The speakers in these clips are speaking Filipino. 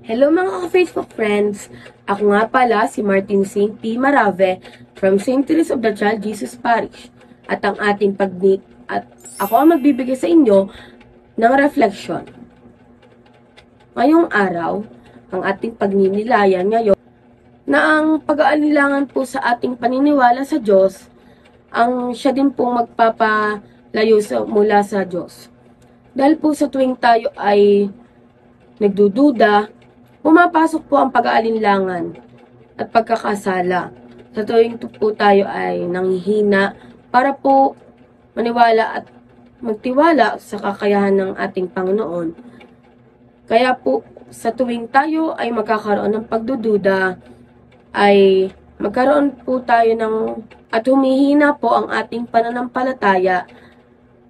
Hello mga ka-Facebook friends! Ako nga pala si Martin St. P. Marave from St. Teresa of the Child Jesus Parish at ako ang magbibigay sa inyo ng reflection. Ngayong araw, ang ating pagninilayan ngayon na ang pag-aalilangan po sa ating paniniwala sa Diyos ang siya din pong magpapalayo mula sa Diyos. Dahil po sa tuwing tayo ay nagdududa, pumapasok po ang pag-aalinlangan at pagkakasala. Sa tuwing po tayo ay nanghihina para po maniwala at magtiwala sa kakayahan ng ating Panginoon. Kaya po sa tuwing tayo ay magkakaroon ng pagdududa, ay magkaroon po tayo at humihina po ang ating pananampalataya.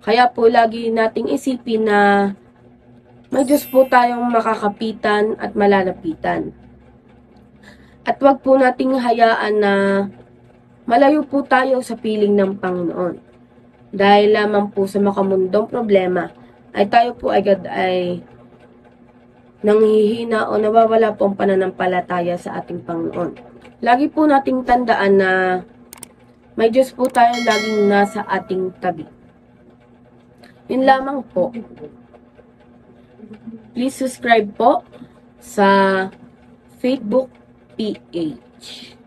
Kaya po lagi nating isipin na may Diyos po tayong makakapitan at malalapitan. At wag po nating hayaan na malayo po tayo sa piling ng Panginoon. Dahil lamang po sa makamundong problema, ay tayo po agad ay nanghihina o nawawala po ang pananampalataya sa ating Panginoon. Lagi po nating tandaan na may Diyos po tayo laging nasa ating tabi. Yun lamang po. Please subscribe po sa Facebook PH.